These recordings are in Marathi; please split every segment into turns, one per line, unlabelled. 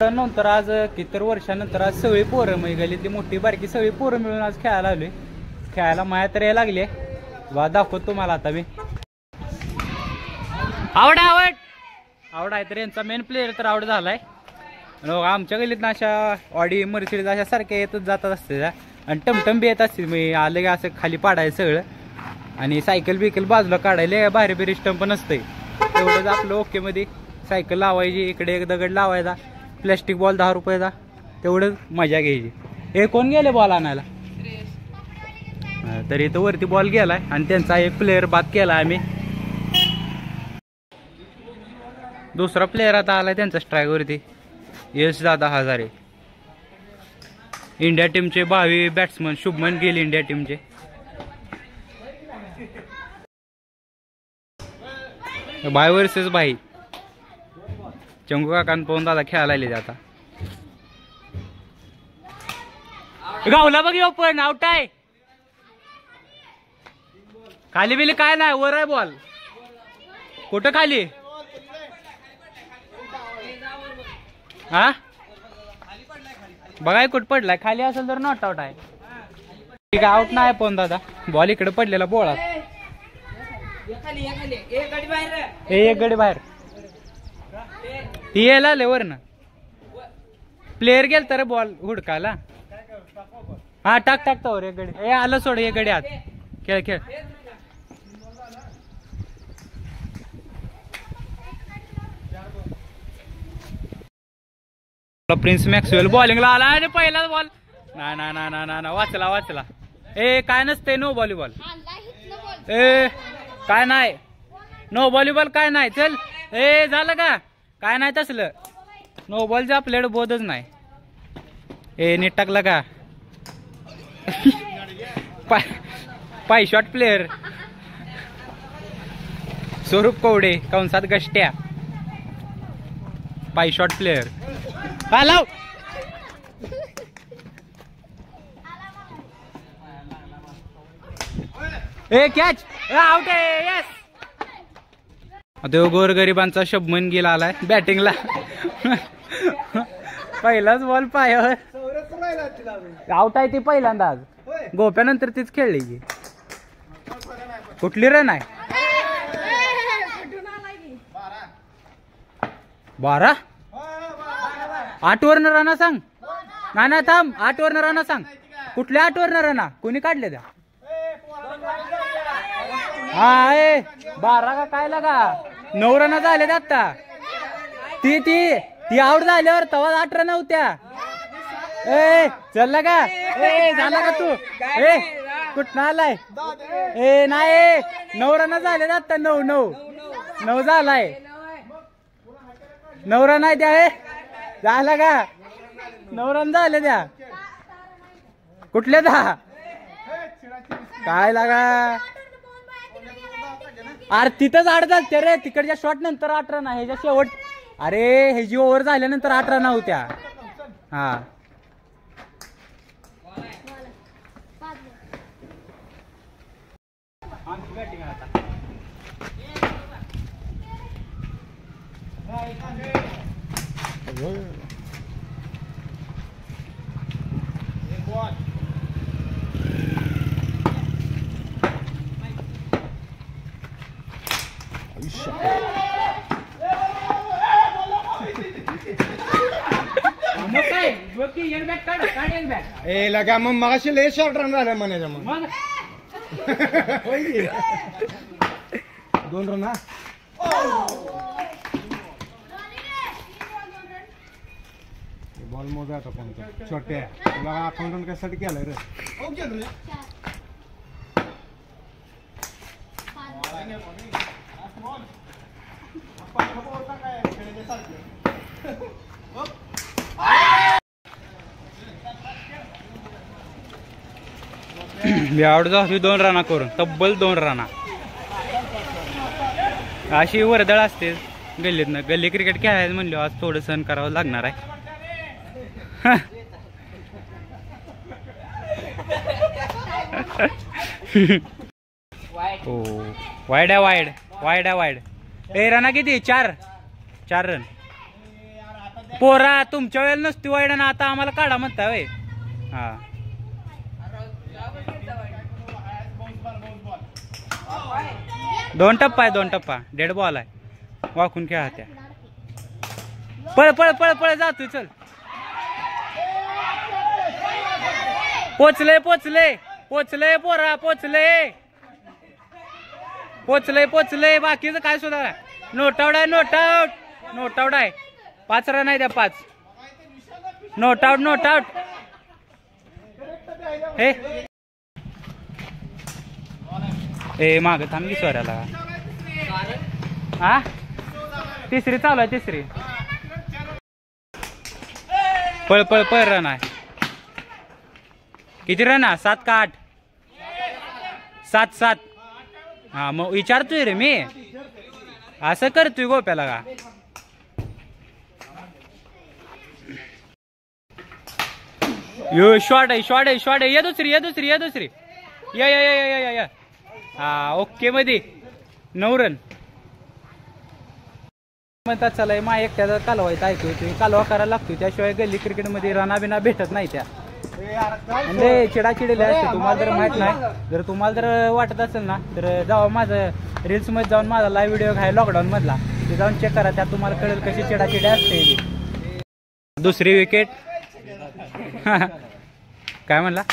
नंतर आज किती वर्षानंतर आज सगळी पोरं म्हणजे गल्लीतली मोठी बारकी सगळी पोरं मिळून आज खेळायला आलोय. खेळायला माया तर यायला लागली बा. दाखवतो तुम्हाला आता मी. आवड आहे तर यांचा मेन प्लेअर तर आवड झालाय. आमच्या गल्लीत ना अशा ऑडी मर्सिडीज अशा सारख्या येतच जातात असते आणि टमटम बी येत असते. मी आलं की असं खाली पाडायचं सगळं आणि सायकल बिकल बाजूला काढायला बाहेर बिरी स्टंप नसतंय. तेवढंच आपलं ओके मध्ये सायकल लावायची, इकडे एक दगड लावायचा, प्लॅस्टिक बॉल 10 रुपयाचा, तेवढंच मजा घ्यायची. हे कोण गेले बॉल आणायला? तरी इथं वरती बॉल गेलाय आणि त्यांचा एक प्लेअर बाद केला आम्ही. दुसरा प्लेअर आता आलाय त्यांचा स्ट्राईक वरती, यश दादा हजारे. इंडिया टीमचे 22 बॅट्समन शुभमन गिल इंडिया टीमचे. बाय वर्सेस बाई चंगू काकान पाहून दादा खेळायला आले. आता गावला बघ यो पण आउट आहे. खाली बिली काय नाही, वर आहे बॉल. कुठं खाली? हा बघाय कुठं पडलाय. खाली असेल तर नॉट आउट आहे. ठीक आहे, आउट नाही पण दादा. बॉल इकडे पडलेला बोळात. एक गडी बाहेर. ती यायला आले वर ना. प्लेअर गेल तर बॉल हुडकायला. हा टाकतो वर एक गडी. ए आलं सोड, एक गडी आत. खेळ. प्रिन्स मॅक्सवेल बॉलिंगला आला आणि पहिला बॉल. ना वाचला. ए काय नसते नो व्हॉलीबॉल. ए काय नाही, नो व्हॉलीबॉल काय नाही. चल ए झालं का? काय नाही तसलं. नो बॉलचं आपल्याकडे बोधच नाही. ए नीट टाकलं का? पाय शॉट प्लेअर स्वरूप कवडे कंसात गष्ट्या. पाय शॉट प्लेअर. हा लाव. ए कॅच. आउट आहे. यस. आता गोरगरिबांचा शुभमन गिल आलाय बॅटिंगला. पहिलाच बॉल पायावर. आउट आहे ती पहिल्यांदा आज. गोप्यानंतर तीच खेळली की. कुठली रन आहे? 12. 8 वरन राणा सांग. नाही थांब, 8 वरन राणा सांग. कुठल्या 8 वरन राणा? कोणी काढले त्या? हा 12 का काय लागा? 9 रन झाले आता. ती आउट झाल्यावर तवा 8 रन होत्या. ए चल का? ए झाला का तू? ए कुठं आलाय? ए नाही 9 रन झाले आता. 9 झालाय. 9 रन आहे त्या. झाला का? 9 रन झाले त्या. कुठल्या 10? काय लागा? अरे तिथंच 8 झालते रे. तिकडच्या शॉट नंतर 8 रन आहे. ह्याच्या शेवट अरे ह्याची ओव्हर झाल्यानंतर 8 रन होत्या. हा
ए लगा मग मगाशी लय शॉर्ट रन झालं म्हणायचं. मग 2 रन. बॉल मोजा आता कोणता छोट्या तुला अकाउंट कशासाठी केलंय रे?
मी आउट झालो 2 रना करून. तब्बल 2 रना. अशी वर्दळ असते गल्लीतनं. गल्ली क्रिकेट खेळायचं म्हणलं आज थोडं सहन करावं लागणार आहे. हो वाईड. ए रना किती? 4 रन. पोरा तुमच्या वेळेला नसती वाईड ना, आता आम्हाला काढा म्हणता वय. हा दोन टप्पा आहे, 2 टप्पा. डेड बॉल आहे. वाकून खेळा त्या. पळ पळ पळ पळ जातोय. चल पोचले पोचले पोचले पोरा पोचले पोचले पोचले. बाकीचं काय सुद्धा नोट आउट आहे. नोट आउट नोट आउट आहे. 5 रन आहे द्या. 5 नोट आउट नोट आउट. हे ए माग थांब की स्वराला. हा तिसरी चालू आहे. तिसरी पळ पळ पळ. रन आहे. किती रन आहे? 7 का 8? 7 7. हा मग विचारतोय रे मी. असं करतोय गोप्याला का? यो शॉट आहे. शॉट आहे. शॉट आहे. या दुसरी या दुसरी या दुसरी. या या या या या या. हा ओके मध्ये 9 रन. म्हणतात चला मा एकट्याचा कालवायचं ऐकू. तुम्ही कालवा करायला लागतो. त्याशिवाय गल्ली क्रिकेटमध्ये रना बिना भेटत नाही. त्या म्हणजे चिडाचिडीला असते. तुम्हाला जर माहित नाही, जर तुम्हाला जर वाटत असेल ना, तर जावा माझं रील्स मध्ये जाऊन माझा लाईव्ह व्हिडिओ आहे लॉकडाऊन मधला, ते जाऊन चेक करा. त्यात तुम्हाला कळेल कशी चिडाचिडी असते. दुसरी विकेट. काय म्हणला?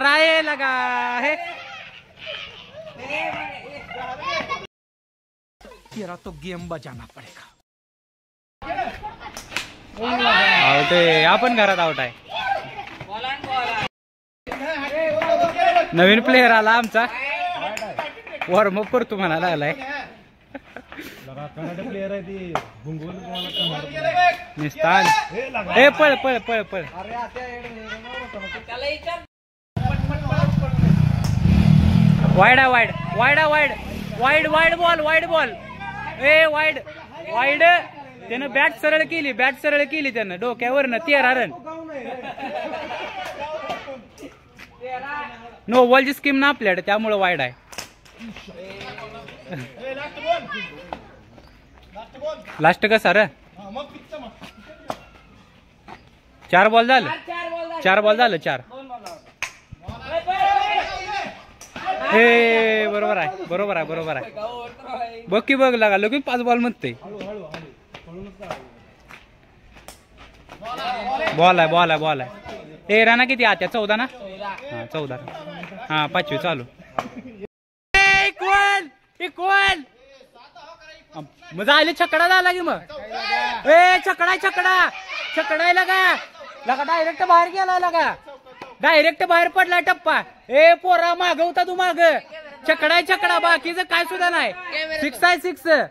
राय लगा हे तो गेम बजाना पडेगा. आउट आहे. आपण घरात आउट आहे. नवीन प्लेअर आला आमचा. वॉर्मअप करतो म्हणायला लागलाय.
प्लेअर आहे ती
निस्तान. हे पळ पळ पळ पळ. वाईड आहे. Wide wide wide wide wide ball. Wide ball. ए वाईड वाईड. त्यानं बॅट सरळ केली. बॅट सरळ केली त्यानं डोक्यावरनं. 13 रन. नो बॉलची स्कीम ना आपल्याकडे, त्यामुळे वाईड आहे. लास्ट का सर? 4 बॉल झालं. 4 बॉल झालं. 4. हे बरोबर आहे. बरोबर आहे. बरोबर आहे. बघ की बघ लागा लगेच 5 बॉल म्हणते. बॉल आहे. बॉल आहे. बॉल आहे. ते राणा किती आत्या? 14 ना? हा 14. हा 5वी चालू. Equal equal. मग आले. छकडा झाला की मग. ए छकडा छकडा छकडा लगा लगा. डायरेक्ट बाहेर गेला लगा. डायरेक्ट बाहेर पडला टप्पा. ए पोरा माग होता तू. माग छकडा छकडा. बाकीचं काय सुद्धा नाही. 6 आहे. 6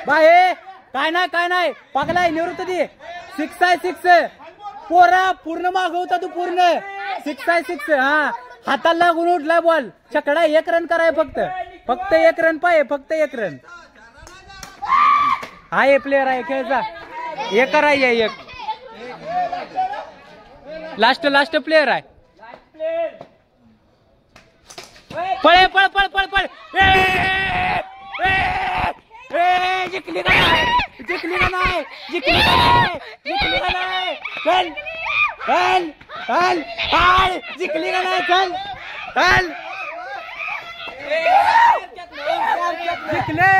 बाहे. काय नाही काय नाही. पागलाय निवृत्त दे. 6 आहे. 6 पोरा पूर्ण माग होता तू. पूर्ण 6 आहे. 6 हा हाताला लागून उठला बॉल. छकडा. 1 रन कराय फक्त. फक्त 1 रन पाहिजे. फक्त 1 रन. हा हे प्लेअर आहे खेळचा. 1 करायचे. 1 लास्ट लास्ट प्लेअर आहे. पळे पळ पळ पळ पळ. जिंकली का नाही? जिंकली का नाही? जिंकली का नाही? जिंकली का नाही? चल चल चल चल. जिंकली का नाही? चल चल. जिंकले.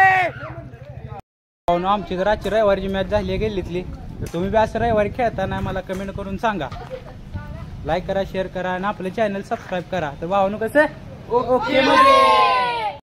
आमची जर आजची रविवारची मॅच झाली गेलीतली, तर तुम्ही बी असं रविवारी खेळताना मला कमेंट करून सांगा. लाईक करा, शेअर करा आणि आपलं चॅनल सबस्क्राईब करा. तर भावानो कसं ओके.